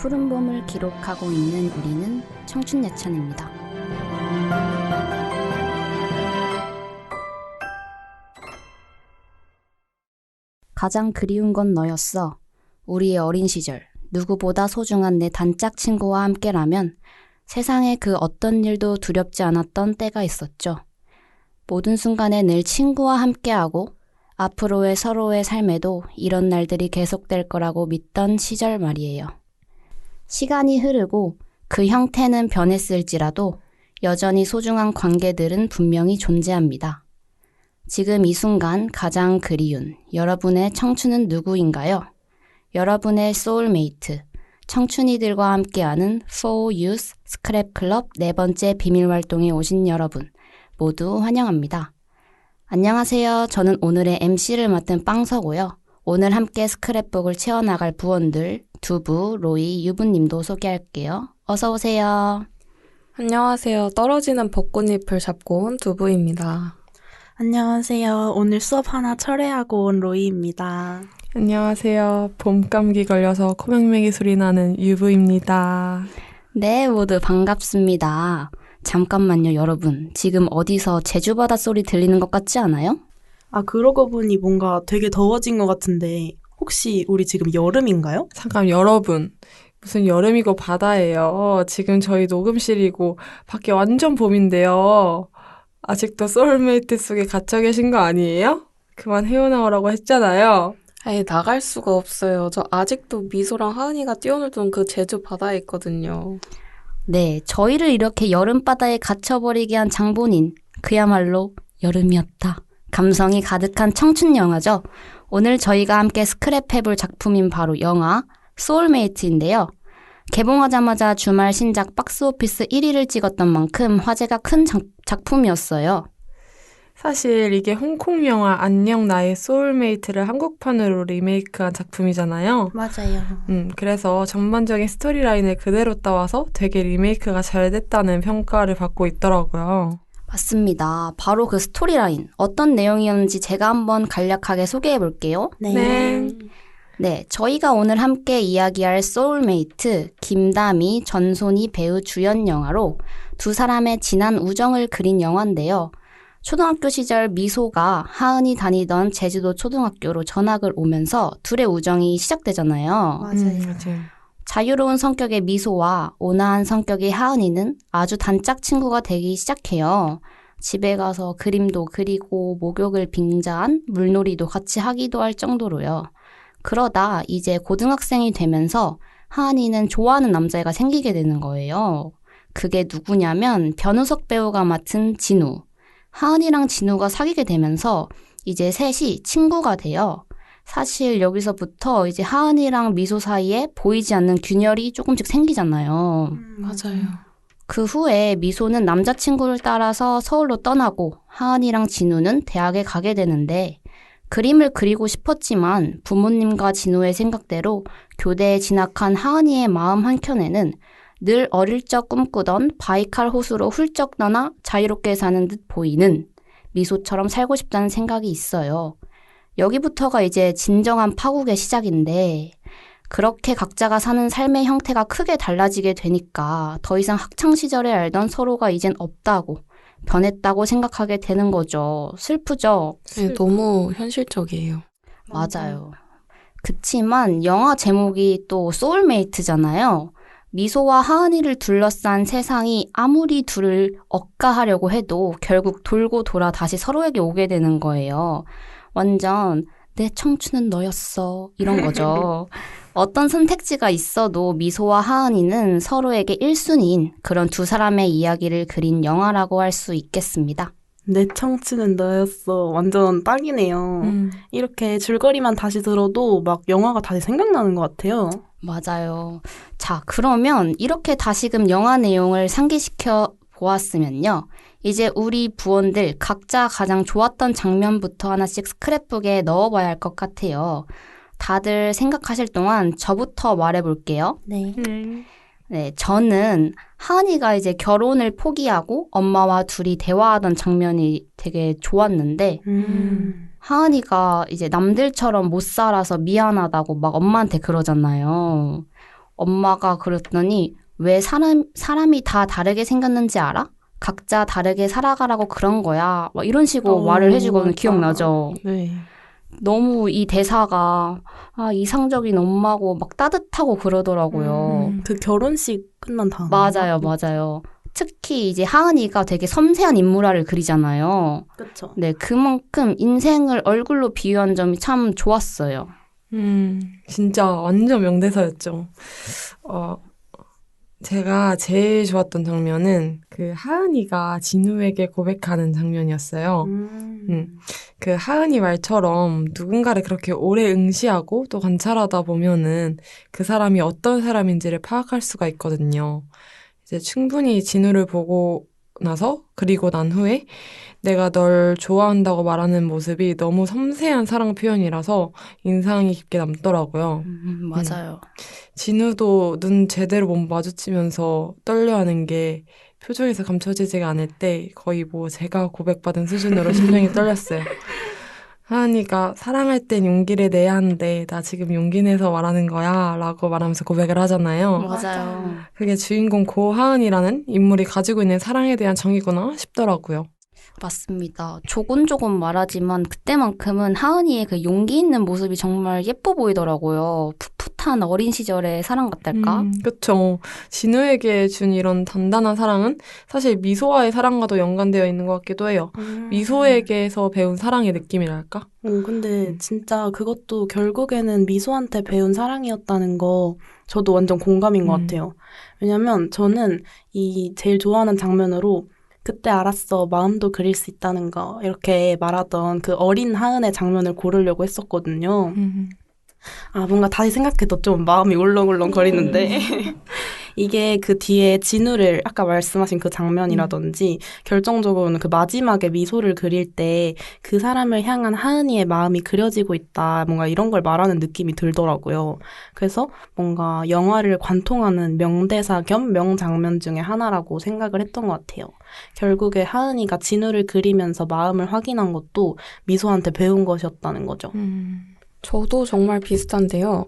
푸른 봄을 기록하고 있는 우리는 청춘예찬입니다. 가장 그리운 건 너였어. 우리의 어린 시절, 누구보다 소중한 내 단짝 친구와 함께라면 세상에 그 어떤 일도 두렵지 않았던 때가 있었죠. 모든 순간에 늘 친구와 함께하고 앞으로의 서로의 삶에도 이런 날들이 계속될 거라고 믿던 시절 말이에요. 시간이 흐르고 그 형태는 변했을지라도 여전히 소중한 관계들은 분명히 존재합니다. 지금 이 순간 가장 그리운 여러분의 청춘은 누구인가요? 여러분의 소울메이트, 청춘이들과 함께하는 For Youth 스크랩 클럽 네 번째 비밀 활동에 오신 여러분 모두 환영합니다. 안녕하세요. 저는 오늘의 MC를 맡은 빵서고요. 오늘 함께 스크랩북을 채워나갈 부원들 두부, 로이, 유부님도 소개할게요. 어서 오세요. 안녕하세요. 떨어지는 벚꽃잎을 잡고 온 두부입니다. 안녕하세요. 오늘 수업 하나 철회하고 온 로이입니다. 안녕하세요. 봄 감기 걸려서 코맹맹이 소리 나는 유부입니다. 네, 모두 반갑습니다. 잠깐만요, 여러분. 지금 어디서 제주바다 소리 들리는 것 같지 않아요? 아, 그러고 보니 뭔가 되게 더워진 것 같은데 혹시 우리 지금 여름인가요? 잠깐 여러분, 무슨 여름이고 바다예요. 지금 저희 녹음실이고 밖에 완전 봄인데요. 아직도 소울메이트 속에 갇혀 계신 거 아니에요? 그만 헤어나오라고 했잖아요. 아예 나갈 수가 없어요. 저 아직도 미소랑 하은이가 뛰어놀던 그 제주 바다에 있거든요. 네, 저희를 이렇게 여름바다에 갇혀버리게 한 장본인, 그야말로 여름이었다. 감성이 가득한 청춘 영화죠. 오늘 저희가 함께 스크랩해볼 작품인 바로 영화 소울메이트인데요. 개봉하자마자 주말 신작 박스오피스 1위를 찍었던 만큼 화제가 큰 작품이었어요. 사실 이게 홍콩 영화 안녕 나의 소울메이트를 한국판으로 리메이크한 작품이잖아요. 맞아요. 그래서 전반적인 스토리라인을 그대로 따와서 되게 리메이크가 잘 됐다는 평가를 받고 있더라고요. 맞습니다. 바로 그 스토리라인, 어떤 내용이었는지 제가 한번 간략하게 소개해 볼게요. 네. 네, 저희가 오늘 함께 이야기할 소울메이트, 김다미, 전소니 배우 주연 영화로 두 사람의 진한 우정을 그린 영화인데요. 초등학교 시절 미소가 하은이 다니던 제주도 초등학교로 전학을 오면서 둘의 우정이 시작되잖아요. 맞아요. 자유로운 성격의 미소와 온화한 성격의 하은이는 아주 단짝 친구가 되기 시작해요. 집에 가서 그림도 그리고 목욕을 빙자한 물놀이도 같이 하기도 할 정도로요. 그러다 이제 고등학생이 되면서 하은이는 좋아하는 남자애가 생기게 되는 거예요. 그게 누구냐면 변우석 배우가 맡은 진우. 하은이랑 진우가 사귀게 되면서 이제 셋이 친구가 돼요. 사실 여기서부터 이제 하은이랑 미소 사이에 보이지 않는 균열이 조금씩 생기잖아요. 맞아요. 그 후에 미소는 남자친구를 따라서 서울로 떠나고 하은이랑 진우는 대학에 가게 되는데 그림을 그리고 싶었지만 부모님과 진우의 생각대로 교대에 진학한 하은이의 마음 한켠에는 늘 어릴 적 꿈꾸던 바이칼 호수로 훌쩍 떠나 자유롭게 사는 듯 보이는 미소처럼 살고 싶다는 생각이 있어요. 여기부터가 이제 진정한 파국의 시작인데 그렇게 각자가 사는 삶의 형태가 크게 달라지게 되니까 더 이상 학창시절에 알던 서로가 이젠 없다고 변했다고 생각하게 되는 거죠. 슬프죠? 네, 너무 현실적이에요. 맞아요. 그치만 영화 제목이 또 소울메이트잖아요. 미소와 하은이를 둘러싼 세상이 아무리 둘을 억가하려고 해도 결국 돌고 돌아 다시 서로에게 오게 되는 거예요. 완전 내 청춘은 너였어 이런 거죠. 어떤 선택지가 있어도 미소와 하은이는 서로에게 1순위인 그런 두 사람의 이야기를 그린 영화라고 할 수 있겠습니다. 내 청춘은 너였어. 완전 딱이네요. 이렇게 줄거리만 다시 들어도 막 영화가 다시 생각나는 것 같아요. 맞아요. 자, 그러면 이렇게 다시금 영화 내용을 상기시켜 보았으면요. 이제 우리 부원들 각자 가장 좋았던 장면부터 하나씩 스크랩북에 넣어봐야 할 것 같아요. 다들 생각하실 동안 저부터 말해볼게요. 네. 네, 저는 하은이가 이제 결혼을 포기하고 엄마와 둘이 대화하던 장면이 되게 좋았는데 하은이가 이제 남들처럼 못 살아서 미안하다고 막 엄마한테 그러잖아요. 엄마가 그랬더니 왜 사람이 다 다르게 생겼는지 알아? 각자 다르게 살아가라고 그런 거야. 막 이런 식으로 말을 해주거든. 맞다. 기억나죠? 네. 너무 이 대사가 이상적인 엄마고 막 따뜻하고 그러더라고요. 그 결혼식 끝난 다음에. 맞아요, 맞아요. 특히 이제 하은이가 되게 섬세한 인물화를 그리잖아요. 그쵸. 네, 그만큼 인생을 얼굴로 비유한 점이 참 좋았어요. 진짜 완전 명대사였죠. 제가 제일 좋았던 장면은 그 하은이가 진우에게 고백하는 장면이었어요. 그 하은이 말처럼 누군가를 그렇게 오래 응시하고 또 관찰하다 보면은 그 사람이 어떤 사람인지를 파악할 수가 있거든요. 이제 충분히 진우를 보고 나서 그리고 난 후에 내가 널 좋아한다고 말하는 모습이 너무 섬세한 사랑 표현이라서 인상이 깊게 남더라고요. 맞아요. 진우도 눈 제대로 못 마주치면서 떨려하는 게 표정에서 감춰지지가 않을 때 거의 뭐 제가 고백받은 수준으로 심장이 떨렸어요. 하은이가 사랑할 땐 용기를 내야 하는데 나 지금 용기 내서 말하는 거야 라고 말하면서 고백을 하잖아요. 맞아요. 그게 주인공 고하은이라는 인물이 가지고 있는 사랑에 대한 정의구나 싶더라고요. 맞습니다. 조곤조곤 말하지만 그때만큼은 하은이의 그 용기 있는 모습이 정말 예뻐 보이더라고요. 풋풋한 어린 시절의 사랑 같달까? 그쵸. 진우에게 준 이런 단단한 사랑은 사실 미소와의 사랑과도 연관되어 있는 것 같기도 해요. 미소에게서 배운 사랑의 느낌이랄까? 근데 진짜 그것도 결국에는 미소한테 배운 사랑이었다는 거 저도 완전 공감인 것 같아요. 왜냐면 저는 이 제일 좋아하는 장면으로 그때 알았어, 마음도 그릴 수 있다는 거 이렇게 말하던 그 어린 하은의 장면을 고르려고 했었거든요. 뭔가 다시 생각해도 좀 마음이 울렁울렁 거리는데 이게 그 뒤에 진우를 아까 말씀하신 그 장면이라든지 결정적으로는 그 마지막에 미소를 그릴 때 그 사람을 향한 하은이의 마음이 그려지고 있다. 뭔가 이런 걸 말하는 느낌이 들더라고요. 그래서 뭔가 영화를 관통하는 명대사 겸 명장면 중에 하나라고 생각을 했던 것 같아요. 결국에 하은이가 진우를 그리면서 마음을 확인한 것도 미소한테 배운 것이었다는 거죠. 저도 정말 비슷한데요.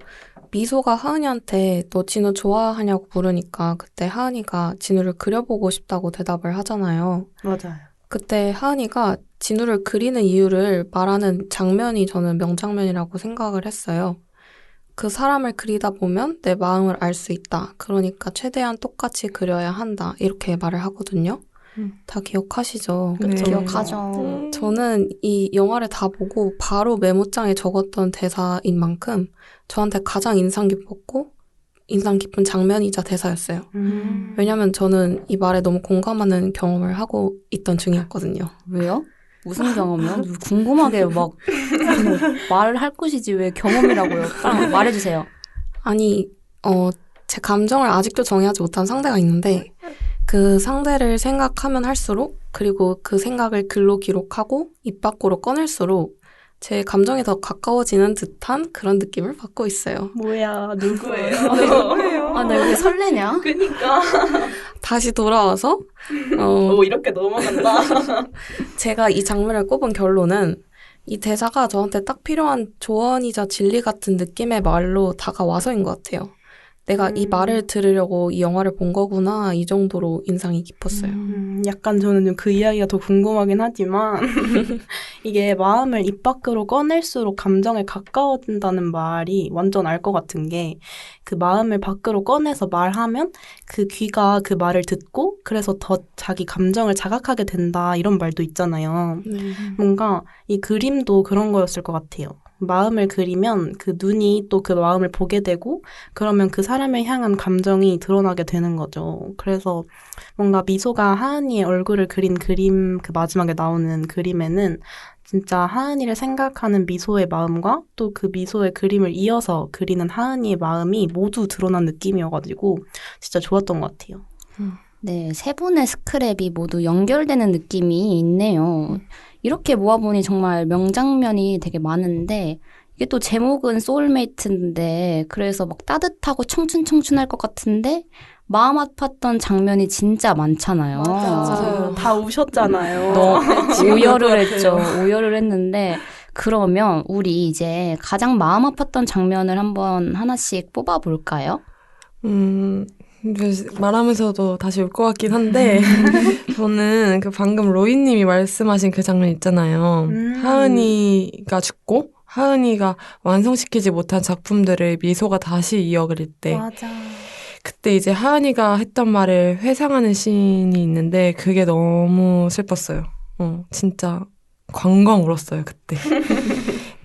미소가 하은이한테 너 진우 좋아하냐고 물으니까 그때 하은이가 진우를 그려보고 싶다고 대답을 하잖아요. 맞아요. 그때 하은이가 진우를 그리는 이유를 말하는 장면이 저는 명장면이라고 생각을 했어요. 그 사람을 그리다 보면 내 마음을 알 수 있다. 그러니까 최대한 똑같이 그려야 한다. 이렇게 말을 하거든요. 다 기억하시죠? 네. 기억하죠. 저는 이 영화를 다 보고 바로 메모장에 적었던 대사인 만큼 저한테 가장 인상 깊은 장면이자 대사였어요. 왜냐면 저는 이 말에 너무 공감하는 경험을 하고 있던 중이었거든요. 왜요? 무슨 경험이요? 궁금하게 막 말을 할 것이지 왜 경험이라고요? 빨리 말해주세요. 아니, 제 감정을 아직도 정의하지 못한 상대가 있는데 그 상대를 생각하면 할수록 그리고 그 생각을 글로 기록하고 입 밖으로 꺼낼수록 제 감정이 더 가까워지는 듯한 그런 느낌을 받고 있어요. 뭐야, 누구예요? 나 왜 설레냐? 그니까. 다시 돌아와서 이렇게 넘어간다. 제가 이 장면을 꼽은 결론은 이 대사가 저한테 딱 필요한 조언이자 진리 같은 느낌의 말로 다가와서인 것 같아요. 내가 이 말을 들으려고 이 영화를 본 거구나 이 정도로 인상이 깊었어요. 약간 저는 좀 그 이야기가 더 궁금하긴 하지만 이게 마음을 입 밖으로 꺼낼수록 감정에 가까워진다는 말이 완전 알 것 같은 게 그 마음을 밖으로 꺼내서 말하면 그 귀가 그 말을 듣고 그래서 더 자기 감정을 자각하게 된다 이런 말도 있잖아요. 뭔가 이 그림도 그런 거였을 것 같아요. 마음을 그리면 그 눈이 또 그 마음을 보게 되고 그러면 그 사람을 향한 감정이 드러나게 되는 거죠. 그래서 뭔가 미소가 하은이의 얼굴을 그린 그림 그 마지막에 나오는 그림에는 진짜 하은이를 생각하는 미소의 마음과 또 그 미소의 그림을 이어서 그리는 하은이의 마음이 모두 드러난 느낌이어가지고 진짜 좋았던 것 같아요. 네, 세 분의 스크랩이 모두 연결되는 느낌이 있네요. 이렇게 모아보니 정말 명장면이 되게 많은데 이게 또 제목은 소울메이트인데 그래서 막 따뜻하고 청춘청춘할 것 같은데 마음 아팠던 장면이 진짜 많잖아요. 맞아요. 다 우셨잖아요. 오열을 했죠. 오열을 했는데 그러면 우리 이제 가장 마음 아팠던 장면을 한번 하나씩 뽑아볼까요? 근데 말하면서도 다시 울 것 같긴 한데, 저는 그 방금 로이님이 말씀하신 그 장면 있잖아요. 하은이가 죽고, 하은이가 완성시키지 못한 작품들을 미소가 다시 이어그릴 때, 맞아. 그때 이제 하은이가 했던 말을 회상하는 씬이 있는데, 그게 너무 슬펐어요. 진짜 광광 울었어요, 그때.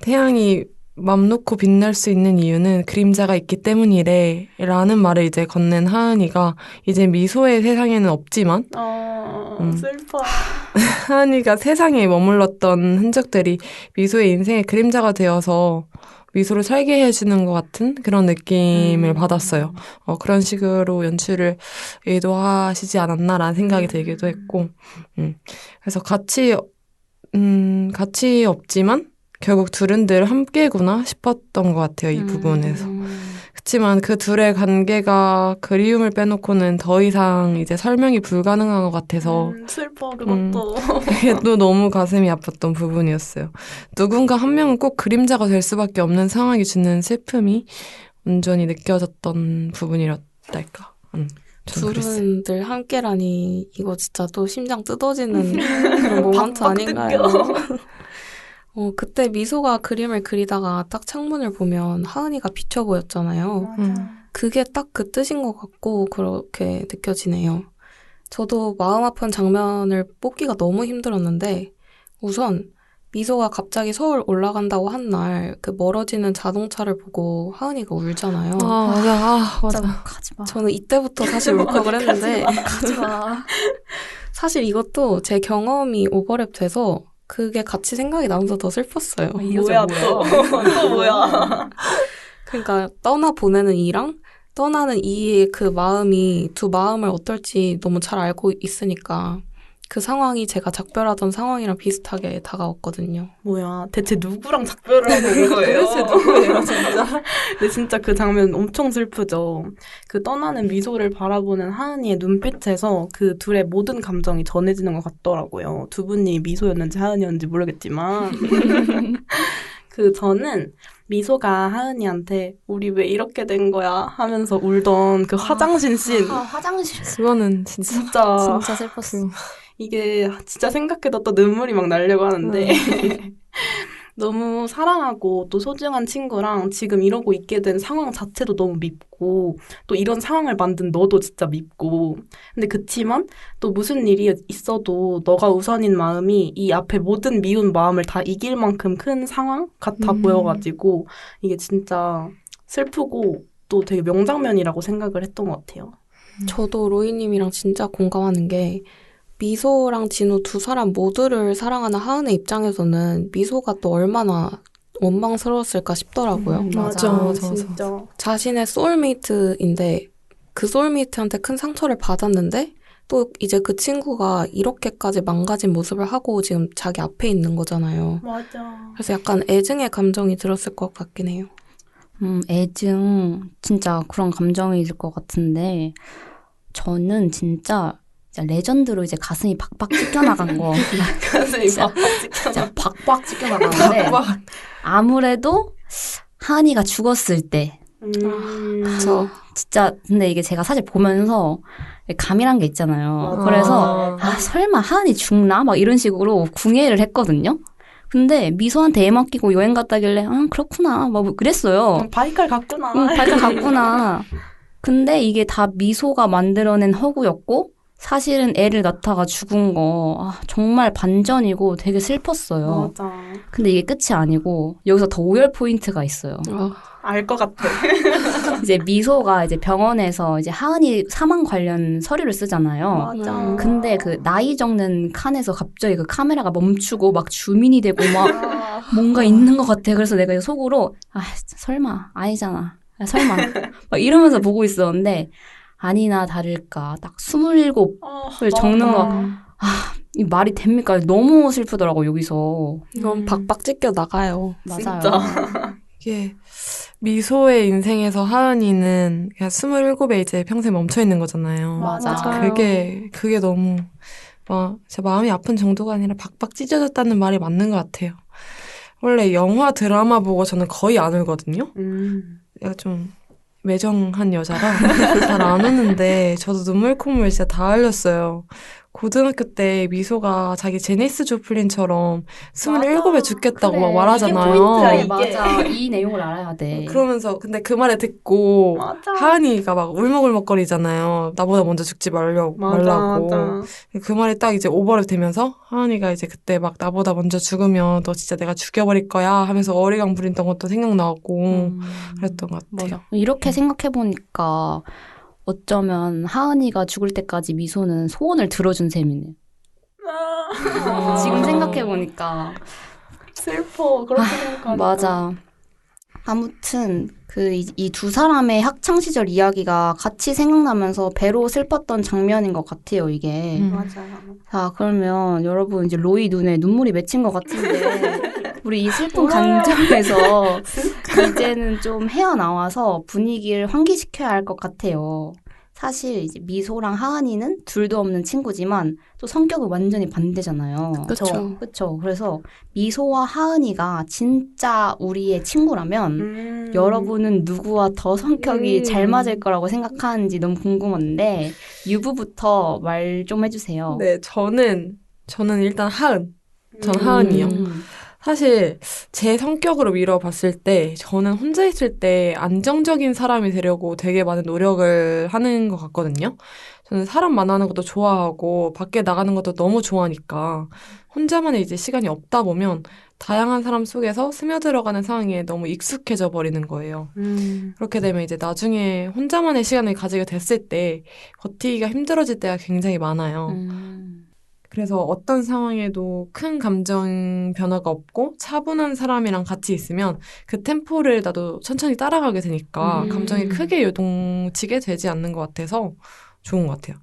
태양이 맘 놓고 빛날 수 있는 이유는 그림자가 있기 때문이래 라는 말을 이제 건넨 하은이가 이제 미소의 세상에는 없지만 슬퍼. 하은이가 세상에 머물렀던 흔적들이 미소의 인생의 그림자가 되어서 미소를 살게 해주는 것 같은 그런 느낌을 받았어요. 그런 식으로 연출을 의도하시지 않았나라는 생각이 들기도 했고 그래서 같이 없지만 결국 둘은 늘 함께구나 싶었던 것 같아요, 이 부분에서. 그치만 그 둘의 관계가 그리움을 빼놓고는 더 이상 이제 설명이 불가능한 것 같아서 슬퍼, 그것도. 그게 또 너무 가슴이 아팠던 부분이었어요. 누군가 한 명은 꼭 그림자가 될 수밖에 없는 상황이 주는 슬픔이 온전히 느껴졌던 부분이랄까. 저는 그랬어요. 둘은 늘 함께라니 이거 진짜 또 심장 뜯어지는 그런 모먼트 박박 아닌가요? 느껴. 그때 미소가 그림을 그리다가 딱 창문을 보면 하은이가 비쳐 보였잖아요. 그게 딱 그 뜻인 것 같고 그렇게 느껴지네요. 저도 마음 아픈 장면을 뽑기가 너무 힘들었는데 우선 미소가 갑자기 서울 올라간다고 한 날 그 멀어지는 자동차를 보고 하은이가 울잖아요. 맞아. 가지 마. 저는 이때부터 사실 울컥을 했는데 가지 마. 사실 이것도 제 경험이 오버랩 돼서 그게 같이 생각이 나면서 더 슬펐어요. 뭐야, 또. 또 뭐야. 그러니까 떠나보내는 이랑 떠나는 이의 그 마음이 두 마음을 어떨지 너무 잘 알고 있으니까 그 상황이 제가 작별하던 상황이랑 비슷하게 다가왔거든요. 뭐야, 대체 누구랑 작별을 하고 온 거예요? 도대체 누구예요, 진짜? 근데 진짜 그 장면 엄청 슬프죠. 그 떠나는 미소를 바라보는 하은이의 눈빛에서 그 둘의 모든 감정이 전해지는 것 같더라고요. 두 분이 미소였는지 하은이었는지 모르겠지만. 저는 미소가 하은이한테 우리 왜 이렇게 된 거야 하면서 울던 그 화장실 씬. 화장실. 그거는 진짜. 진짜 슬펐어. 이게 진짜 생각해도 또 눈물이 막 나려고 하는데 너무 사랑하고 또 소중한 친구랑 지금 이러고 있게 된 상황 자체도 너무 밉고 또 이런 상황을 만든 너도 진짜 밉고 근데 그치만 또 무슨 일이 있어도 너가 우선인 마음이 이 앞에 모든 미운 마음을 다 이길 만큼 큰 상황 같아 보여가지고 이게 진짜 슬프고 또 되게 명장면이라고 생각을 했던 것 같아요. 저도 로이님이랑 진짜 공감하는 게 미소랑 진우 두 사람 모두를 사랑하는 하은의 입장에서는 미소가 또 얼마나 원망스러웠을까 싶더라고요. 맞아. 진짜. 자신의 소울메이트인데 그 소울메이트한테 큰 상처를 받았는데 또 이제 그 친구가 이렇게까지 망가진 모습을 하고 지금 자기 앞에 있는 거잖아요. 맞아. 그래서 약간 애증의 감정이 들었을 것 같긴 해요. 애증, 진짜 그런 감정이 있을 것 같은데, 저는 진짜 레전드로 이제 가슴이 박박 찢겨나간 거. 가슴이 막 진짜 박박 찢겨나가는데, 아무래도 하은이가 죽었을 때, 그래서 진짜, 근데 이게 제가 사실 보면서 감이란 게 있잖아요. 맞아. 그래서, 설마 하은이 죽나? 막 이런 식으로 궁예를 했거든요. 근데 미소한테 애 맡기고 여행 갔다길래, 그렇구나. 막 그랬어요. 바이칼 갔구나. 발전 갔구나. 근데 이게 다 미소가 만들어낸 허구였고, 사실은 애를 낳다가 죽은 거, 정말 반전이고 되게 슬펐어요. 맞아. 근데 이게 끝이 아니고, 여기서 더 오열 포인트가 있어요. 알 것 같아. 이제 미소가 이제 병원에서 이제 하은이 사망 관련 서류를 쓰잖아요. 맞아. 근데 그 나이 적는 칸에서 갑자기 그 카메라가 멈추고 막 주민이 되고 막 뭔가 있는 것 같아. 그래서 내가 속으로 설마 아니잖아. 설마 막 이러면서 보고 있었는데 아니나 다를까 딱 27을 적는 거. 이 말이 됩니까? 너무 슬프더라고 여기서. 이건 박박 찢겨 나가요. 맞아요. 진짜. 이게 미소의 인생에서 하은이는 그냥 27에 이제 평생 멈춰 있는 거잖아요. 맞아. 그게 너무 제 마음이 아픈 정도가 아니라 박박 찢어졌다는 말이 맞는 것 같아요. 원래 영화 드라마 보고 저는 거의 안 울거든요. 내가 좀 매정한 여자라 잘 안 웃는데 저도 눈물 콧물 진짜 다 흘렸어요. 고등학교 때 미소가 자기 제니스 조플린처럼 27에 죽겠다고 막 말하잖아요. 포인트야, 그래, 이게. 맞아. 이 내용을 알아야 돼. 그러면서 근데 그 말을 듣고 맞아. 하은이가 막 울먹울먹거리잖아요. 나보다 먼저 죽지 말라고. 맞아. 그 말이 딱 이제 오버랩 되면서 하은이가 이제 그때 막 나보다 먼저 죽으면 너 진짜 내가 죽여버릴 거야 하면서 어리광 부렸던 것도 생각나고 그랬던 것 같아요. 맞아. 이렇게 생각해보니까 어쩌면 하은이가 죽을 때까지 미소는 소원을 들어준 셈이네. 지금 생각해보니까. 슬퍼. 그렇게 생각하니까. 맞아. 아무튼 이 두 사람의 학창시절 이야기가 같이 생각나면서 배로 슬펐던 장면인 것 같아요, 이게. 맞아요. 자, 그러면 여러분 이제 로이 눈에 눈물이 맺힌 것 같은데 우리 이 슬픈 감정에서 이제는 좀 헤어나와서 분위기를 환기시켜야 할 것 같아요. 사실 이제 미소랑 하은이는 둘도 없는 친구지만 또 성격은 완전히 반대잖아요. 그쵸. 그렇죠. 그래서 미소와 하은이가 진짜 우리의 친구라면 여러분은 누구와 더 성격이 잘 맞을 거라고 생각하는지 너무 궁금한데 유부부터 말 좀 해주세요. 네, 저는 일단 전 하은이요. 사실 제 성격으로 미뤄봤을 때 저는 혼자 있을 때 안정적인 사람이 되려고 되게 많은 노력을 하는 것 같거든요. 저는 사람 만나는 것도 좋아하고 밖에 나가는 것도 너무 좋아하니까 혼자만의 이제 시간이 없다 보면 다양한 사람 속에서 스며들어가는 상황에 너무 익숙해져 버리는 거예요. 그렇게 되면 이제 나중에 혼자만의 시간을 가지게 됐을 때 버티기가 힘들어질 때가 굉장히 많아요. 그래서 어떤 상황에도 큰 감정 변화가 없고 차분한 사람이랑 같이 있으면 그 템포를 나도 천천히 따라가게 되니까 감정이 크게 요동치게 되지 않는 것 같아서 좋은 것 같아요.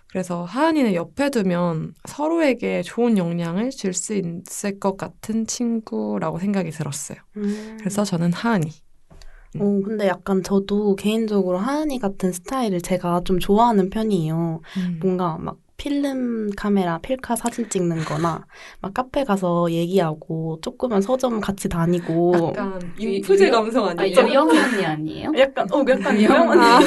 그래서 하은이는 옆에 두면 서로에게 좋은 영향을 줄 수 있을 것 같은 친구라고 생각이 들었어요. 그래서 저는 하은이. 근데 약간 저도 개인적으로 하은이 같은 스타일을 제가 좀 좋아하는 편이에요. 뭔가 막 필름 카메라, 필카 사진 찍는 거나 막 카페 가서 얘기하고 조그만 서점 같이 다니고 약간 인프제 감성 아니에요? 좀 위험한 언니 아니에요? 약간 위험한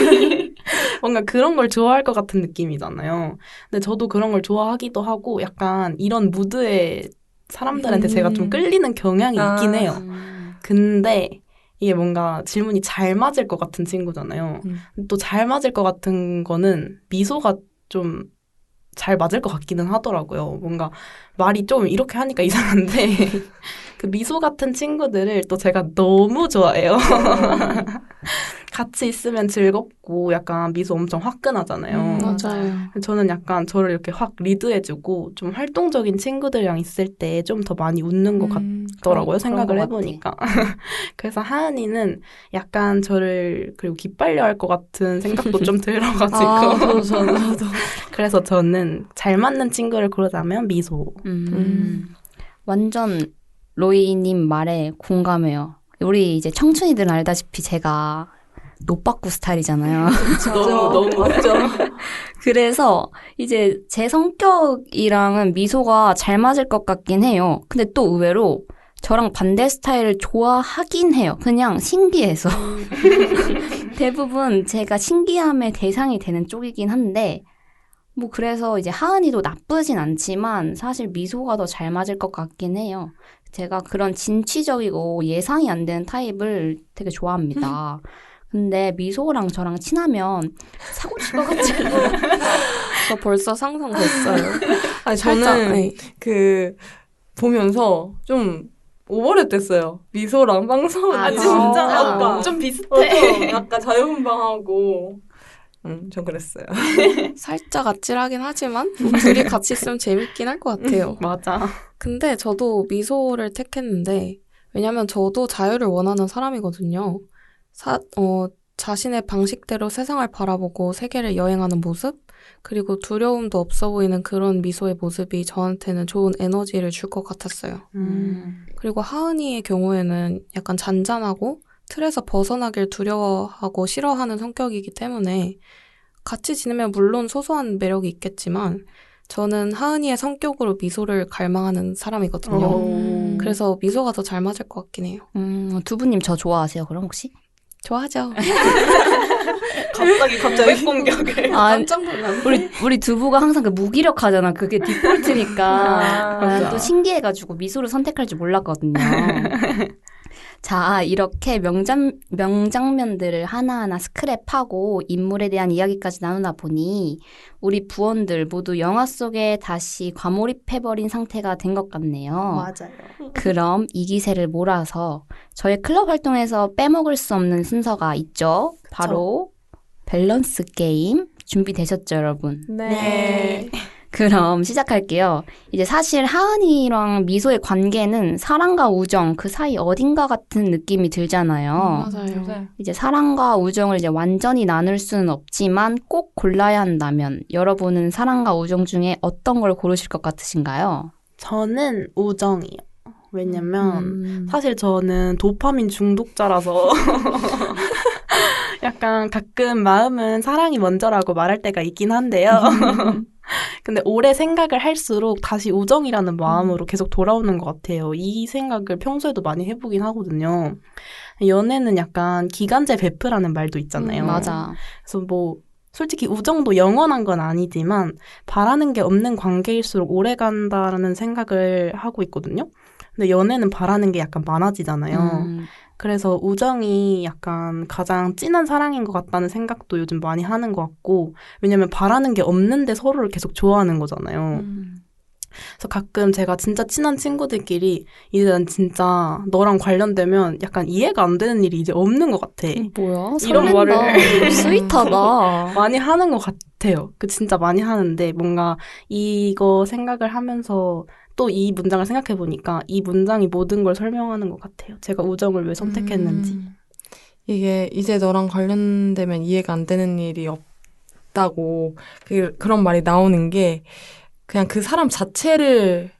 뭔가 그런 걸 좋아할 것 같은 느낌이잖아요. 근데 저도 그런 걸 좋아하기도 하고 약간 이런 무드에 사람들한테 제가 좀 끌리는 경향이 있긴 해요. 근데 이게 뭔가 질문이 잘 맞을 것 같은 친구잖아요. 또 잘 맞을 것 같은 거는 미소가 좀 잘 맞을 것 같기는 하더라고요. 뭔가 말이 좀 이렇게 하니까 이상한데 그 미소 같은 친구들을 또 제가 너무 좋아해요. 같이 있으면 즐겁고 약간 미소 엄청 화끈하잖아요. 맞아요. 저는 약간 저를 이렇게 확 리드해주고 좀 활동적인 친구들이랑 있을 때 좀 더 많이 웃는 것 같더라고요. 그런 생각을 것 해보니까. 그래서 하은이는 약간 저를 그리고 기빨려 할 것 같은 생각도 좀 들어가지고. 저도. 그래서 저는 잘 맞는 친구를 고르자면 미소. 완전 로이님 말에 공감해요. 우리 이제 청춘이들은 알다시피 제가 노빠꾸 스타일이잖아요. 너무 맞죠. 그래서 이제 제 성격이랑은 미소가 잘 맞을 것 같긴 해요. 근데 또 의외로 저랑 반대 스타일을 좋아하긴 해요. 그냥 신기해서. 대부분 제가 신기함의 대상이 되는 쪽이긴 한데 뭐 그래서 이제 하은이도 나쁘진 않지만 사실 미소가 더 잘 맞을 것 같긴 해요. 제가 그런 진취적이고 예상이 안 되는 타입을 되게 좋아합니다. 근데 미소랑 저랑 친하면 사고 칠 것 같지 않아요? 저 벌써 상상됐어요. 아니, 살짝, 저는 네. 보면서 좀 오버랩 됐어요. 미소랑 빵서. 아, 진짜? 약간, 좀 비슷해. 약간 자유분방하고. 전 그랬어요. 살짝 아찔하긴 하지만 둘이 같이 있으면 재밌긴 할 것 같아요. 맞아. 근데 저도 미소를 택했는데 왜냐면 저도 자유를 원하는 사람이거든요. 자신의 방식대로 세상을 바라보고 세계를 여행하는 모습, 그리고 두려움도 없어 보이는 그런 미소의 모습이 저한테는 좋은 에너지를 줄 것 같았어요. 그리고 하은이의 경우에는 약간 잔잔하고 틀에서 벗어나길 두려워하고 싫어하는 성격이기 때문에 같이 지내면 물론 소소한 매력이 있겠지만 저는 하은이의 성격으로 미소를 갈망하는 사람이거든요. 그래서 미소가 더 잘 맞을 것 같긴 해요. 두 분님 저 좋아하세요, 그럼 혹시? 좋아하죠. 갑자기 고백 공격을. 아, 깜짝 놀랐네. 우리 두부가 항상 그 무기력하잖아. 그게 디폴트니까. 맞아. 또 신기해가지고 미소를 선택할 줄 몰랐거든요. 자, 이렇게 명장면들을 하나하나 스크랩하고 인물에 대한 이야기까지 나누다 보니 우리 부원들 모두 영화 속에 다시 과몰입해버린 상태가 된 것 같네요. 맞아요. 그럼 이 기세를 몰아서 저희 클럽 활동에서 빼먹을 수 없는 순서가 있죠. 바로 밸런스 게임. 준비되셨죠, 여러분? 네. 그럼 시작할게요. 이제 사실 하은이랑 미소의 관계는 사랑과 우정 그 사이 어딘가 같은 느낌이 들잖아요. 맞아요. 이제 사랑과 우정을 이제 완전히 나눌 수는 없지만 꼭 골라야 한다면 여러분은 사랑과 우정 중에 어떤 걸 고르실 것 같으신가요? 저는 우정이요. 왜냐면 음. 사실 저는 도파민 중독자라서 약간 가끔 마음은 사랑이 먼저라고 말할 때가 있긴 한데요. 근데 오래 생각을 할수록 다시 우정이라는 마음으로 계속 돌아오는 것 같아요. 이 생각을 평소에도 많이 해보긴 하거든요. 연애는 약간 기간제 베프라는 말도 있잖아요. 맞아. 그래서 뭐 솔직히 우정도 영원한 건 아니지만 바라는 게 없는 관계일수록 오래 간다라는 생각을 하고 있거든요. 근데 연애는 바라는 게 약간 많아지잖아요. 그래서 우정이 약간 가장 진한 사랑인 것 같다는 생각도 요즘 많이 하는 것 같고, 왜냐면 바라는 게 없는데 서로를 계속 좋아하는 거잖아요. 그래서 가끔 제가 진짜 친한 친구들끼리 이제 난 진짜 너랑 관련되면 약간 이해가 안 되는 일이 이제 없는 것 같아. 뭐야? 이런 설렌다. 말을 스윗하다. 많이 하는 것 같아요. 그 진짜 많이 하는데 뭔가 이거 생각을 하면서 또 이 문장을 생각해 보니까 이 문장이 모든 걸 설명하는 것 같아요. 제가 우정을 왜 선택했는지. 이게 이제 너랑 관련되면 이해가 안 되는 일이 없다고 그런 말이 나오는 게 그냥 그 사람 자체를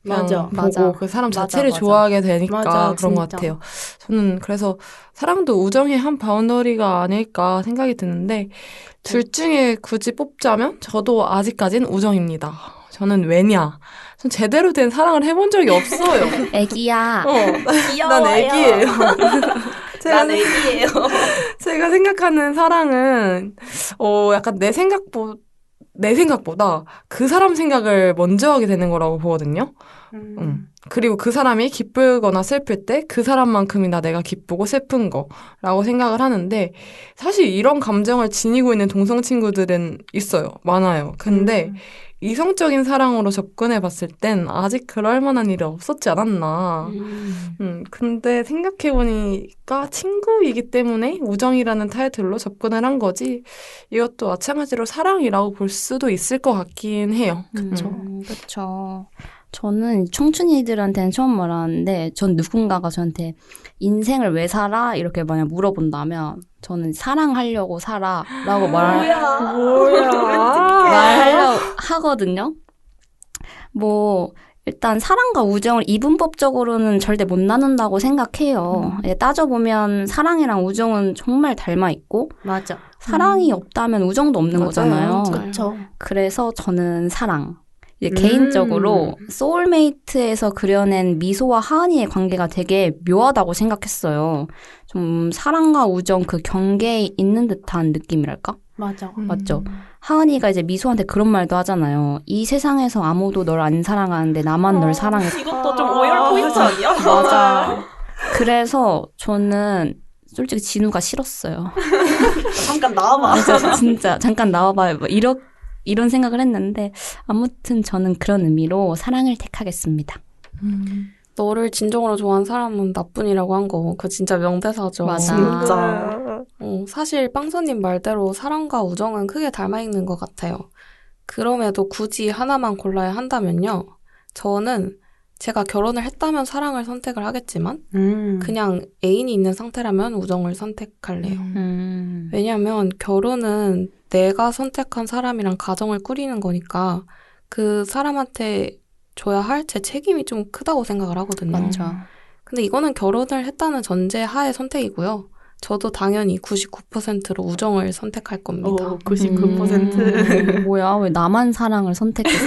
그냥 맞아. 보고 맞아. 그 사람 맞아, 자체를 맞아. 좋아하게 되니까 맞아, 그런 것 진짜. 같아요. 저는 그래서 사랑도 우정의 한 바운더리가 아닐까 생각이 드는데 둘 중에 굳이 뽑자면 저도 아직까진 우정입니다. 저는 왜냐? 전 제대로 된 사랑을 해본 적이 없어요. 애기야. 난 애기예요. 난 애기예요. 제가 생각하는 사랑은 약간 내 생각보다 그 사람 생각을 먼저 하게 되는 거라고 보거든요. 그리고 그 사람이 기쁘거나 슬플 때 그 사람만큼이나 내가 기쁘고 슬픈 거라고 생각을 하는데 사실 이런 감정을 지니고 있는 동성 친구들은 있어요. 많아요. 근데 이성적인 사랑으로 접근해 봤을 땐 아직 그럴 만한 일이 없었지 않았나. 근데 생각해보니까 친구이기 때문에 우정이라는 타이틀로 접근을 한 거지 이것도 마찬가지로 사랑이라고 볼 수도 있을 것 같긴 해요. 그쵸. 저는 청춘이들한테는 처음 말하는데 전 누군가가 저한테 인생을 왜 살아? 이렇게 만약 물어본다면 저는 사랑하려고 살아 라고 말하려고 하거든요. 뭐 일단 사랑과 우정을 이분법적으로는 절대 못 나눈다고 생각해요. 따져보면 사랑이랑 우정은 정말 닮아있고 맞아. 사랑이 없다면 우정도 없는 맞아요. 거잖아요. 그렇죠. 그래서 저는 사랑. 개인적으로 소울메이트에서 그려낸 미소와 하은이의 관계가 되게 묘하다고 생각했어요. 좀 사랑과 우정 그 경계에 있는 듯한 느낌이랄까? 맞아. 맞죠? 하은이가 이제 미소한테 그런 말도 하잖아요. 이 세상에서 아무도 널 안 사랑하는데 나만 널 사랑했어. 이것도 좀 오열 포인트 아니야? 맞아. 그래서 저는 솔직히 진우가 싫었어요. 잠깐 나와봐. 진짜 잠깐 나와봐요. 뭐 이런 생각을 했는데 아무튼 저는 그런 의미로 사랑을 택하겠습니다. 너를 진정으로 좋아하는 사람은 나뿐이라고 한 거, 그거 진짜 명대사죠. 맞아. 진짜. 사실 빵서님 말대로 사랑과 우정은 크게 닮아있는 것 같아요. 그럼에도 굳이 하나만 골라야 한다면요. 저는 제가 결혼을 했다면 사랑을 선택을 하겠지만 그냥 애인이 있는 상태라면 우정을 선택할래요. 왜냐하면 결혼은 내가 선택한 사람이랑 가정을 꾸리는 거니까 그 사람한테 줘야 할 제 책임이 좀 크다고 생각을 하거든요. 맞죠. 근데 이거는 결혼을 했다는 전제 하에 선택이고요. 저도 당연히 99%로 우정을 선택할 겁니다. 99%. 뭐야, 왜 나만 사랑을 선택했어?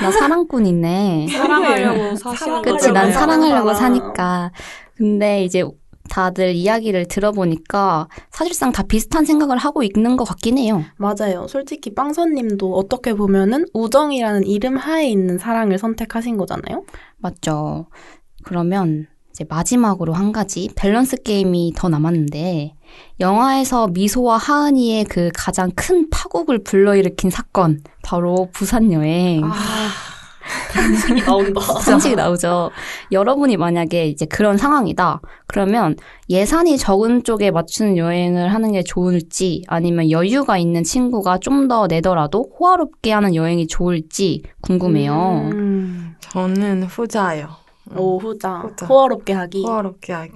나 사랑꾼이네. 사랑하려고 사시는 그치, 난 거잖아요. 사랑하려고 사니까. 근데 이제 다들 이야기를 들어보니까 사실상 다 비슷한 생각을 하고 있는 것 같긴 해요. 맞아요. 솔직히 빵서님도 어떻게 보면은 우정이라는 이름 하에 있는 사랑을 선택하신 거잖아요. 맞죠? 그러면 이제 마지막으로 한 가지 밸런스 게임이 더 남았는데 영화에서 미소와 하은이의 그 가장 큰 파국을 불러일으킨 사건 바로 부산 여행. 상식이 나온다. 상식이 나오죠. 여러분이 만약에 이제 그런 상황이다. 그러면 예산이 적은 쪽에 맞추는 여행을 하는 게 좋을지 아니면 여유가 있는 친구가 좀 더 내더라도 호화롭게 하는 여행이 좋을지 궁금해요. 저는 후자요. 오, 후자. 후자. 호화롭게 하기. 호화롭게 하기.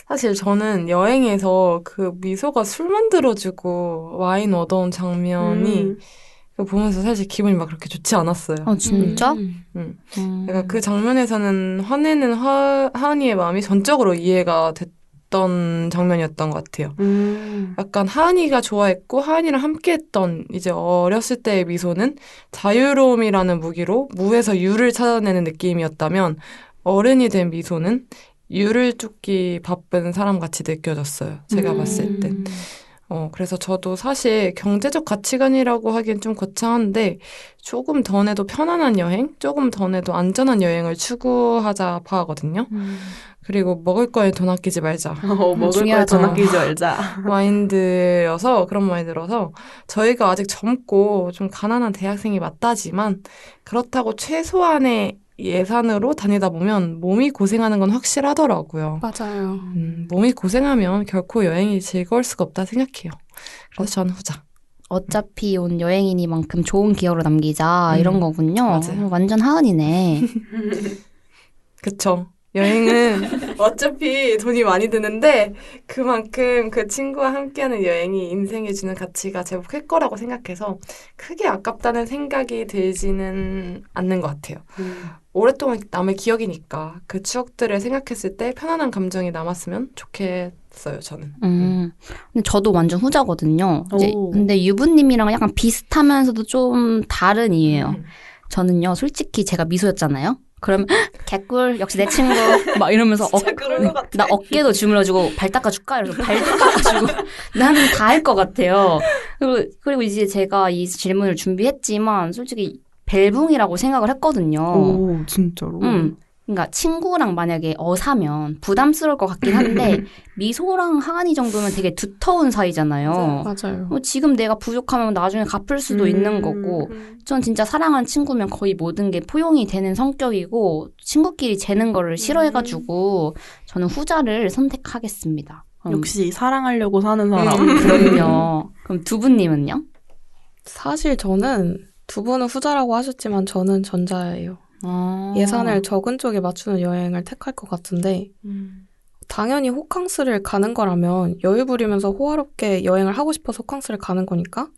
사실 저는 여행에서 그 미소가 술 만들어주고 와인 얻어온 장면이 그거 보면서 사실 기분이 막 그렇게 좋지 않았어요. 아, 진짜? 그러니까 그 장면에서는 화내는 하은이의 마음이 전적으로 이해가 됐던 장면이었던 것 같아요. 약간 하은이가 좋아했고 하은이랑 함께했던 이제 어렸을 때의 미소는 자유로움이라는 무기로 무에서 유를 찾아내는 느낌이었다면 어른이 된 미소는 유를 쫓기 바쁜 사람같이 느껴졌어요. 제가 봤을 땐. 그래서 저도 사실 경제적 가치관이라고 하기엔 좀 거창한데 조금 더 내도 편안한 여행, 조금 더 내도 안전한 여행을 추구하자 파하거든요. 그리고 먹을 거에 돈 아끼지 말자. 먹을 거에 중요하죠. 돈 아끼지 말자. 마인드여서 그런 마인드라서 저희가 아직 젊고 좀 가난한 대학생이 맞다지만 그렇다고 최소한의 예산으로 다니다 보면 몸이 고생하는 건 확실하더라고요. 맞아요. 몸이 고생하면 결코 여행이 즐거울 수가 없다 생각해요. 그래서 저는 후자. 어차피 온 여행이니만큼 좋은 기억으로 남기자 이런 거군요. 맞아요. 완전 하은이네. 그쵸. 여행은 어차피 돈이 많이 드는데 그만큼 그 친구와 함께하는 여행이 인생에 주는 가치가 제법 클 거라고 생각해서 크게 아깝다는 생각이 들지는 않는 것 같아요. 오랫동안 남의 기억이니까 그 추억들을 생각했을 때 편안한 감정이 남았으면 좋겠어요, 저는. 근데 저도 완전 후자거든요. 이제 오. 근데 유부님이랑 약간 비슷하면서도 좀 다른 이유예요. 저는요, 솔직히 제가 미소였잖아요. 그러면 개꿀 역시 내 친구 막 이러면서 그럴 것 같아. 나 어깨도 주물러주고 발 닦아줄까? 이러면서 발도 닦아주고 나는 다 할 것 같아요. 그리고 이제 제가 이 질문을 준비했지만 솔직히 벨붕이라고 생각을 했거든요. 오, 진짜로? 그러니까 친구랑 만약에 어사면 부담스러울 것 같긴 한데 미소랑 하은이 정도면 되게 두터운 사이잖아요. 맞아요. 지금 내가 부족하면 나중에 갚을 수도 있는 거고 전 진짜 사랑하는 친구면 거의 모든 게 포용이 되는 성격이고 친구끼리 재는 거를 싫어해가지고 저는 후자를 선택하겠습니다. 역시 사랑하려고 사는 사람. 그럼요. 그럼 두 분님은요? 사실 저는 두 분은 후자라고 하셨지만 저는 전자예요. 예산을 적은 쪽에 맞추는 여행을 택할 것 같은데 당연히 호캉스를 가는 거라면 여유 부리면서 호화롭게 여행을 하고 싶어서 호캉스를 가는 거니까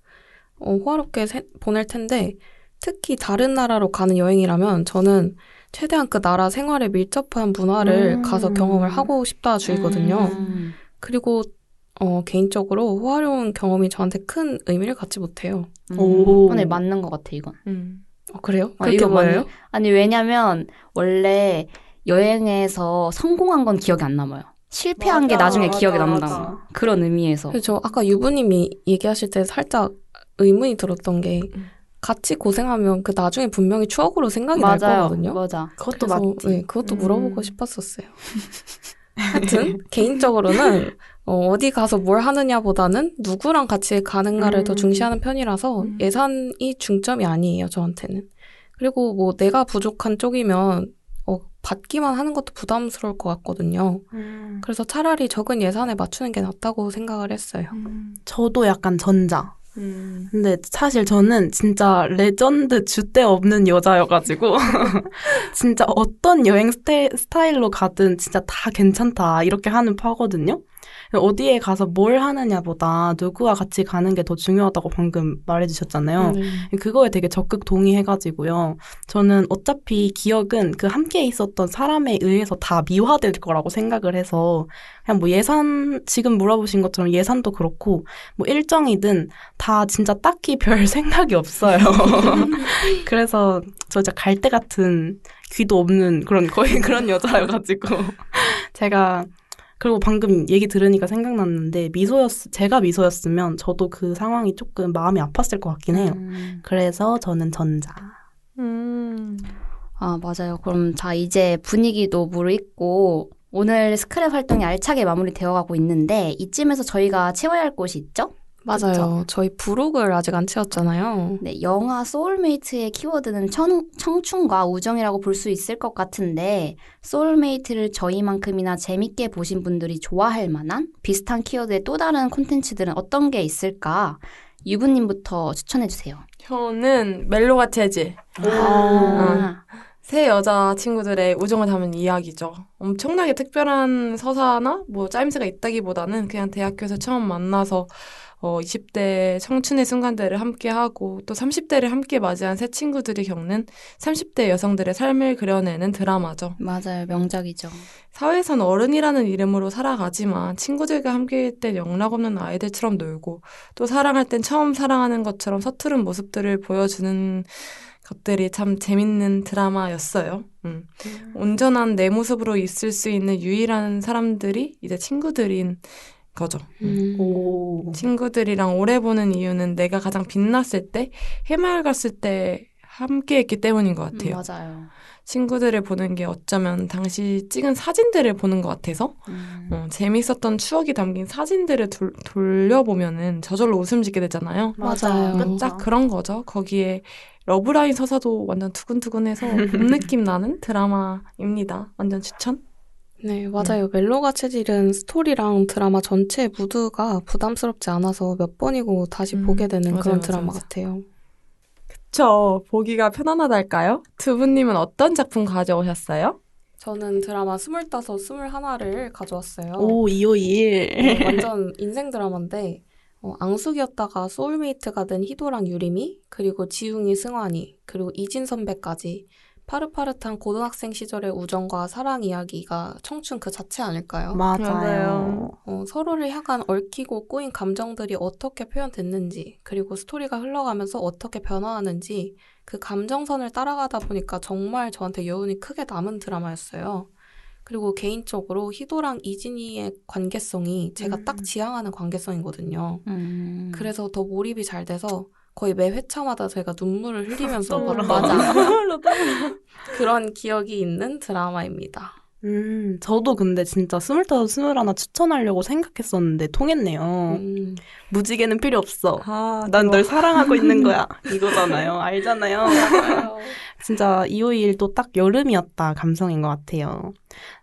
호화롭게 보낼 텐데 특히 다른 나라로 가는 여행이라면 저는 최대한 그 나라 생활에 밀접한 문화를 가서 경험을 하고 싶다 주의거든요. 그리고 개인적으로 호화로운 경험이 저한테 큰 의미를 갖지 못해요. 오. 네, 맞는 것 같아, 이건. 그래요? 아, 그렇게 이거 보여요? 아니, 왜냐면, 원래 여행에서 성공한 건 기억이 안 남아요. 실패한 게 맞아, 나중에 맞아, 기억에 맞아. 남는다. 그런 의미에서. 그래서 저 아까 유부님이 얘기하실 때 살짝 의문이 들었던 게 같이 고생하면 그 나중에 분명히 추억으로 생각이 날 거거든요. 맞아. 그것도 그래서, 맞지. 네, 그것도 물어보고 싶었었어요. 하여튼 개인적으로는 어디 가서 뭘 하느냐보다는 누구랑 같이 가는가를 더 중시하는 편이라서 예산이 중점이 아니에요, 저한테는. 그리고 뭐 내가 부족한 쪽이면 받기만 하는 것도 부담스러울 것 같거든요. 그래서 차라리 적은 예산에 맞추는 게 낫다고 생각을 했어요. 저도 약간 전자. 근데 사실 저는 진짜 레전드 줏대 없는 여자여가지고 진짜 어떤 여행 스타일로 가든 진짜 다 괜찮다 이렇게 하는 파거든요. 어디에 가서 뭘 하느냐보다 누구와 같이 가는 게 더 중요하다고 방금 말해주셨잖아요. 그거에 되게 적극 동의해가지고요. 저는 어차피 기억은 그 함께 있었던 사람에 의해서 다 미화될 거라고 생각을 해서 그냥 뭐 예산, 지금 물어보신 것처럼 예산도 그렇고 뭐 일정이든 다 진짜 딱히 별 생각이 없어요. 그래서 저 진짜 갈대 같은 귀도 없는 그런 거의 그런 여자여가지고 제가 그리고 방금 얘기 들으니까 생각났는데 제가 미소였으면 저도 그 상황이 조금 마음이 아팠을 것 같긴 해요. 그래서 저는 전자. 아, 맞아요. 그럼 자, 이제 분위기도 무르익고 오늘 스크랩 활동이 알차게 마무리되어 가고 있는데 이쯤에서 저희가 채워야 할 곳이 있죠? 맞아요. 저희 부록을 아직 안 채웠잖아요. 네, 영화 소울메이트의 키워드는 청춘과 우정이라고 볼 수 있을 것 같은데 소울메이트를 저희만큼이나 재밌게 보신 분들이 좋아할 만한 비슷한 키워드의 또 다른 콘텐츠들은 어떤 게 있을까? 유부님부터 추천해주세요. 저는 멜로가 재질. 세 여자 친구들의 우정을 담은 이야기죠. 엄청나게 특별한 서사나 뭐 짜임새가 있다기보다는 그냥 대학교에서 처음 만나서 20대 청춘의 순간들을 함께하고 또 30대를 함께 맞이한 새 친구들이 겪는 30대 여성들의 삶을 그려내는 드라마죠. 맞아요. 명작이죠. 사회에선 어른이라는 이름으로 살아가지만 친구들과 함께일 땐 영락없는 아이들처럼 놀고 또 사랑할 땐 처음 사랑하는 것처럼 서투른 모습들을 보여주는 것들이 참 재밌는 드라마였어요. 온전한 내 모습으로 있을 수 있는 유일한 사람들이 이제 친구들인 거죠. 오. 친구들이랑 오래 보는 이유는 내가 가장 빛났을 때, 해맑았을 때 함께 했기 때문인 것 같아요. 맞아요. 친구들을 보는 게 어쩌면 당시 찍은 사진들을 보는 것 같아서 재밌었던 추억이 담긴 사진들을 돌려보면은 저절로 웃음 짓게 되잖아요. 맞아요. 딱 그런 거죠. 거기에 러브라인 서사도 완전 두근두근해서 봄 느낌 나는 드라마입니다. 완전 추천. 네, 맞아요. 멜로가 체질은 스토리랑 드라마 전체 무드가 부담스럽지 않아서 몇 번이고 다시 보게 되는 맞아요, 그런 맞아요, 드라마 맞아요. 같아요. 그쵸. 보기가 편안하달까요? 두 분님은 어떤 작품 가져오셨어요? 저는 드라마 25, 21를 가져왔어요. 오, 2521. 완전 인생 드라마인데 앙숙이었다가 소울메이트가 된 희도랑 유림이, 그리고 지웅이 승환이, 그리고 이진 선배까지 파릇파릇한 고등학생 시절의 우정과 사랑 이야기가 청춘 그 자체 아닐까요? 맞아요. 서로를 향한 얽히고 꼬인 감정들이 어떻게 표현됐는지, 그리고 스토리가 흘러가면서 어떻게 변화하는지 그 감정선을 따라가다 보니까 정말 저한테 여운이 크게 남은 드라마였어요. 그리고 개인적으로 희도랑 이진이의 관계성이 제가 딱 지향하는 관계성이거든요. 그래서 더 몰입이 잘 돼서 거의 매 회차마다 제가 눈물을 흘리면서 봤던 그런 기억이 있는 드라마입니다. 저도 근데 진짜 25, 21 추천하려고 생각했었는데 통했네요. 무지개는 필요 없어. 난 널 사랑하고 있는 거야. 이거잖아요. 알잖아요. 진짜 2521도 딱 여름이었다 감성인 것 같아요.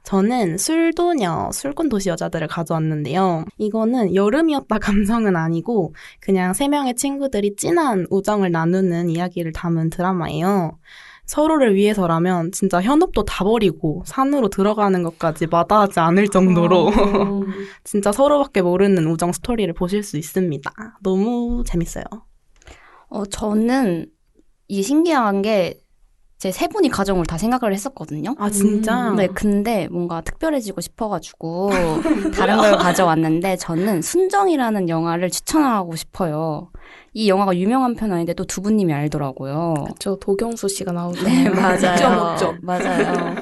저는 술도녀, 술꾼 도시 여자들을 가져왔는데요. 이거는 여름이었다 감성은 아니고 그냥 3명의 친구들이 진한 우정을 나누는 이야기를 담은 드라마예요. 서로를 위해서라면 진짜 현업도 다 버리고 산으로 들어가는 것까지 마다하지 않을 정도로 진짜 서로밖에 모르는 우정 스토리를 보실 수 있습니다. 너무 재밌어요. 저는 이 신기한 게 제 세 분이 가정을 다 생각을 했었거든요. 아, 진짜? 네, 근데 뭔가 특별해지고 싶어가지고 다른 걸 가져왔는데 저는 순정이라는 영화를 추천하고 싶어요. 이 영화가 유명한 편 아닌데 또 두 분님이 알더라고요. 그렇죠. 도경수 씨가 나오죠. 네, 맞아요. 옥점. 맞아요.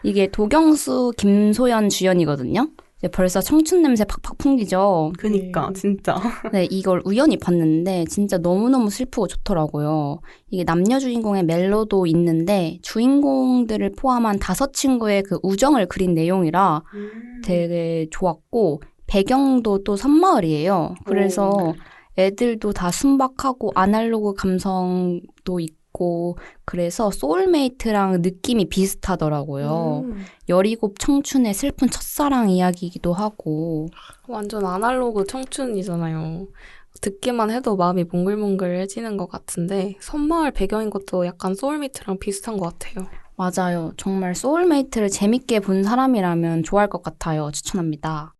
이게 도경수, 김소연 주연이거든요. 이제 벌써 청춘 냄새 팍팍 풍기죠. 그니까 진짜. 네, 이걸 우연히 봤는데 진짜 너무너무 슬프고 좋더라고요. 이게 남녀 주인공의 멜로도 있는데 주인공들을 포함한 5친구의 그 우정을 그린 내용이라 되게 좋았고 배경도 또 섬마을이에요. 그래서 애들도 다 순박하고 아날로그 감성도 있고 그래서 소울메이트랑 느낌이 비슷하더라고요. 17 청춘의 슬픈 첫사랑 이야기이기도 하고 완전 아날로그 청춘이잖아요. 듣기만 해도 마음이 몽글몽글해지는 것 같은데 섬마을 배경인 것도 약간 소울메이트랑 비슷한 것 같아요. 맞아요. 정말 소울메이트를 재밌게 본 사람이라면 좋아할 것 같아요. 추천합니다.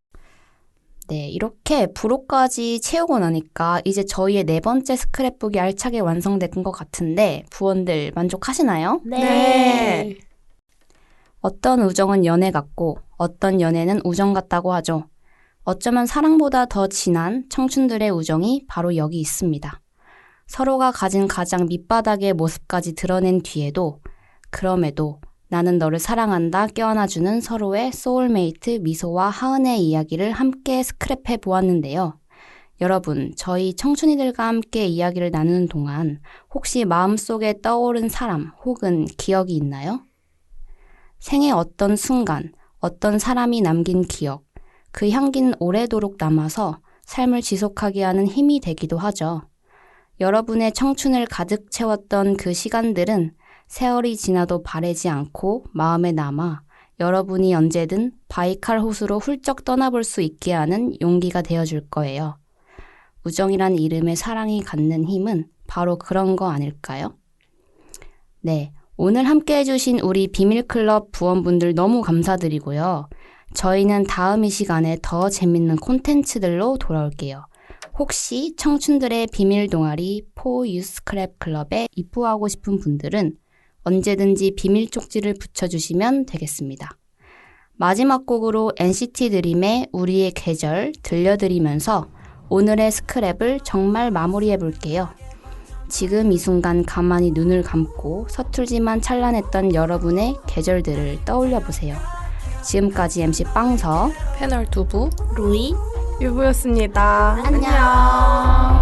네, 이렇게 부록까지 채우고 나니까 이제 저희의 4번째 스크랩북이 알차게 완성된 것 같은데 부원들 만족하시나요? 네. 어떤 우정은 연애 같고 어떤 연애는 우정 같다고 하죠. 어쩌면 사랑보다 더 진한 청춘들의 우정이 바로 여기 있습니다. 서로가 가진 가장 밑바닥의 모습까지 드러낸 뒤에도 그럼에도 나는 너를 사랑한다 껴안아주는 서로의 소울메이트 미소와 하은의 이야기를 함께 스크랩해 보았는데요. 여러분, 저희 청춘이들과 함께 이야기를 나누는 동안 혹시 마음속에 떠오른 사람 혹은 기억이 있나요? 생애 어떤 순간, 어떤 사람이 남긴 기억, 그 향기는 오래도록 남아서 삶을 지속하게 하는 힘이 되기도 하죠. 여러분의 청춘을 가득 채웠던 그 시간들은 세월이 지나도 바래지 않고 마음에 남아 여러분이 언제든 바이칼 호수로 훌쩍 떠나볼 수 있게 하는 용기가 되어줄 거예요. 우정이란 이름의 사랑이 갖는 힘은 바로 그런 거 아닐까요? 네, 오늘 함께 해주신 우리 비밀클럽 부원분들 너무 감사드리고요. 저희는 다음 이 시간에 더 재밌는 콘텐츠들로 돌아올게요. 혹시 청춘들의 비밀 동아리 포 유스크랩 클럽에 입부하고 싶은 분들은 언제든지 비밀 쪽지를 붙여주시면 되겠습니다. 마지막 곡으로 NCT 드림의 우리의 계절 들려드리면서 오늘의 스크랩을 정말 마무리해 볼게요. 지금 이 순간 가만히 눈을 감고 서툴지만 찬란했던 여러분의 계절들을 떠올려 보세요. 지금까지 MC 빵서, 패널 두부, 루이 유부였습니다. 안녕.